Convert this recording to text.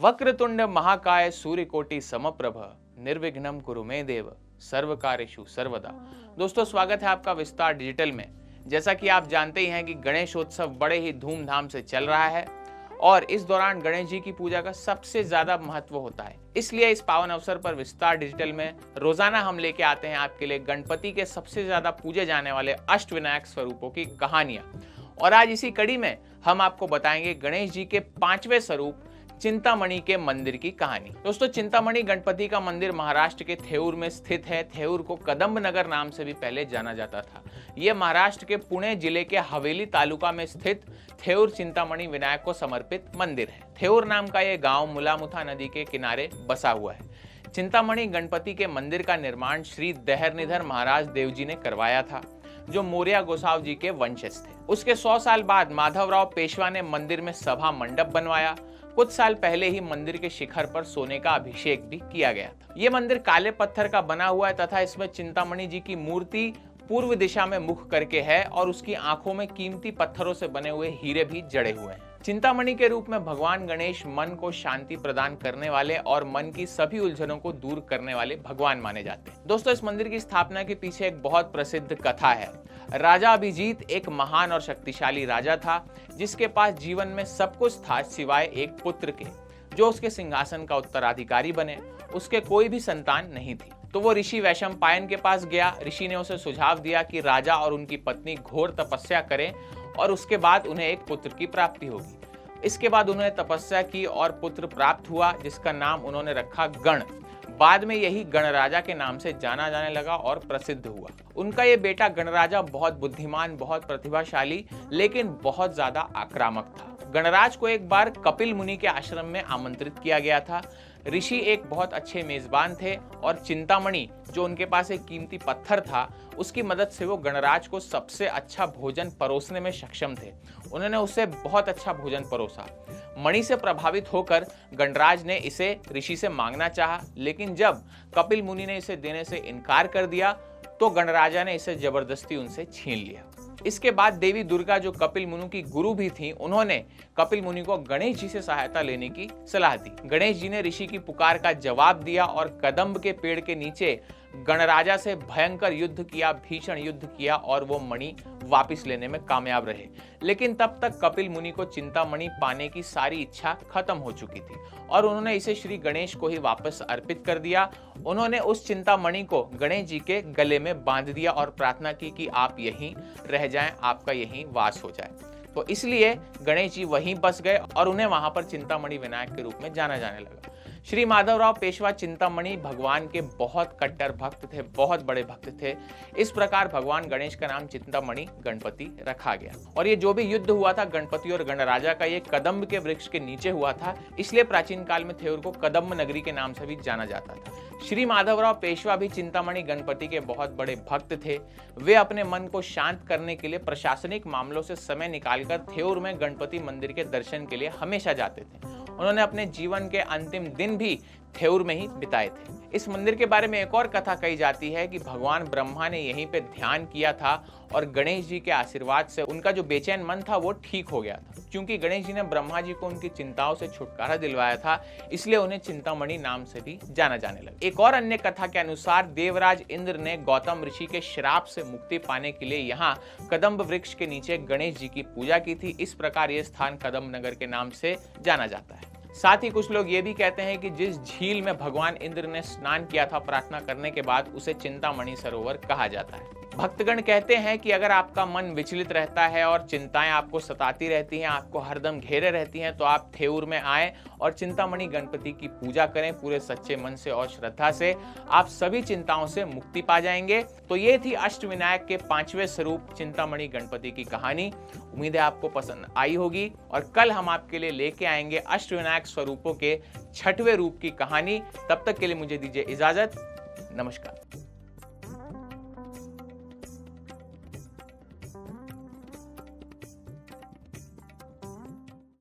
वक्रतुंड महाकाय सूर्यकोटि समप्रभ निर्विघ्नं कुरु मे देव सर्वकार्येषु सर्वदा। दोस्तों, स्वागत है आपका विस्तार डिजिटल में। जैसा कि आप जानते ही हैं कि गणेशोत्सव बड़े ही धूमधाम से चल रहा है और इस दौरान गणेश जी की पूजा का सबसे ज्यादा महत्व होता है। इसलिए इस पावन अवसर पर विस्तार डिजिटल में रोजाना हम लेके आते हैं आपके लिए गणपति के सबसे ज्यादा पूजे जाने वाले अष्टविनायक स्वरूपों की कहानियां। और आज इसी कड़ी में हम आपको बताएंगे गणेश जी के 5वें स्वरूप चिंतामणि के मंदिर की कहानी। दोस्तों, चिंतामणि गणपति का मंदिर महाराष्ट्र के थेऊर में स्थित है। थेऊर को कदम्ब नगर नाम से भी पहले जाना जाता था। यह महाराष्ट्र के पुणे जिले के हवेली तालुका में स्थित थेऊर चिंतामणि विनायक को समर्पित मंदिर है। थेऊर नाम का यह गांव मुलामुथा नदी के किनारे बसा हुआ है। चिंतामणि गणपति के मंदिर का निर्माण श्री दहरनिधर महाराज देव जी ने करवाया था, जो मौर्य गोसाव जी के वंशज थे। उसके 100 साल बाद माधवराव पेशवा ने मंदिर में सभा मंडप बनवाया। कुछ साल पहले ही मंदिर के शिखर पर सोने का अभिषेक भी किया गया था। ये मंदिर काले पत्थर का बना हुआ है तथा इसमें चिंतामणि जी की मूर्ति पूर्व दिशा में मुख करके है और उसकी आंखों में कीमती पत्थरों से बने हुए हीरे भी जड़े हुए हैं। चिंतामणि के रूप में भगवान गणेश मन को शांति प्रदान करने वाले और मन की सभी उलझनों को दूर करने वाले भगवान माने जाते हैं। दोस्तों, इस मंदिर की स्थापना के पीछे एक बहुत प्रसिद्ध कथा है। राजा अभिजीत एक महान और शक्तिशाली राजा था, जिसके पास जीवन में सब कुछ था सिवाय एक पुत्र के, जो उसके सिंहासन का उत्तराधिकारी बने। उसके कोई भी संतान नहीं थी। तो वो ऋषि वैशंपायन के पास गया। ऋषि ने उसे सुझाव दिया कि राजा और उनकी पत्नी घोर तपस्या करें और उसके बाद उन्हें एक पुत्र की प्राप्ति होगी। इसके बाद उन्होंने तपस्या की और पुत्र प्राप्त हुआ, जिसका नाम उन्होंने रखा गण। बाद में यही गणराजा के नाम से जाना जाने लगा और प्रसिद्ध हुआ। उनका ये बेटा गणराजा बहुत बुद्धिमान, बहुत प्रतिभाशाली, लेकिन बहुत ज्यादा आक्रामक था। गणराज को एक बार कपिल मुनि के आश्रम में आमंत्रित किया गया था। ऋषि एक बहुत अच्छे मेजबान थे और चिंतामणि, जो उनके पास एक कीमती पत्थर था, उसकी मदद से वो गणराज को सबसे अच्छा भोजन परोसने में सक्षम थे। उन्होंने उसे बहुत अच्छा भोजन परोसा। मणि से प्रभावित होकर गणराज ने इसे ऋषि से मांगना चाहा, लेकिन जब कपिल मुनि ने इसे देने से इनकार कर दिया तो गणराजा ने इसे जबरदस्ती उनसे छीन लिया। इसके बाद देवी दुर्गा, जो कपिल मुनि की गुरु भी थी, उन्होंने कपिल मुनि को गणेश जी से सहायता लेने की सलाह दी। गणेश जी ने ऋषि की पुकार का जवाब दिया और कदम्ब के पेड़ के नीचे गणराजा से भयंकर युद्ध किया, भीषण युद्ध किया और वो मणि वापस लेने में कामयाब रहे। लेकिन तब तक कपिल मुनि को चिंतामणि पाने की सारी इच्छा खत्म हो चुकी थी और उन्होंने इसे श्री गणेश को ही वापस अर्पित कर दिया। उन्होंने उस चिंतामणि को गणेश जी के गले में बांध दिया और प्रार्थना की कि आप यहीं रह जाएं, आपका यहीं वास हो जाए। तो इसलिए गणेश जी वहीं बस गए और उन्हें वहां पर चिंतामणि विनायक के रूप में जाना जाने लगा। श्री माधवराव पेशवा चिंतामणि भगवान के बहुत कट्टर भक्त थे, बहुत बड़े भक्त थे। इस प्रकार भगवान गणेश का नाम चिंतामणि गणपति रखा गया। और ये जो भी युद्ध हुआ था गणपति और गणराजा का, ये कदम्ब के वृक्ष के नीचे हुआ था, इसलिए प्राचीन काल में थेऊर को कदम्ब नगरी के नाम से भी जाना जाता था। श्री माधवराव पेशवा भी चिंतामणि गणपति के बहुत बड़े भक्त थे। वे अपने मन को शांत करने के लिए प्रशासनिक मामलों से समय निकालकर थेऊर में गणपति मंदिर के दर्शन के लिए हमेशा जाते थे। उन्होंने अपने जीवन के अंतिम दिन भी थेऊर में ही बिताए थे। इस मंदिर के बारे में एक और कथा कही जाती है कि भगवान ब्रह्मा ने यहीं पे ध्यान किया था और गणेश जी के आशीर्वाद से उनका जो बेचैन मन था वो ठीक हो गया था। क्योंकि गणेश जी ने ब्रह्मा जी को उनकी चिंताओं से छुटकारा दिलवाया था, इसलिए उन्हें चिंतामणि नाम से भी जाना जाने लगा। एक और अन्य कथा के अनुसार देवराज इंद्र ने गौतम ऋषि के श्राप से मुक्ति पाने के लिए यहाँ कदम्ब वृक्ष के नीचे गणेश जी की पूजा की थी। इस प्रकार यह स्थान कदम्ब नगर के नाम से जाना जाता है। साथ ही कुछ लोग ये भी कहते हैं कि जिस झील में भगवान इंद्र ने स्नान किया था प्रार्थना करने के बाद, उसे चिंतामणि सरोवर कहा जाता है। भक्तगण कहते हैं कि अगर आपका मन विचलित रहता है और चिंताएं आपको सताती रहती हैं, आपको हरदम घेरे रहती हैं, तो आप थेऊर में आएं और चिंतामणि गणपति की पूजा करें पूरे सच्चे मन से और श्रद्धा से। आप सभी चिंताओं से मुक्ति पा जाएंगे। तो ये थी अष्टविनायक के 5वें स्वरूप चिंतामणि गणपति की कहानी। उम्मीद है आपको पसंद आई होगी और कल हम आपके लिए लेके आएंगे अष्टविनायक स्वरूपों के 6वें रूप की कहानी। तब तक के लिए मुझे दीजिए इजाजत। नमस्कार।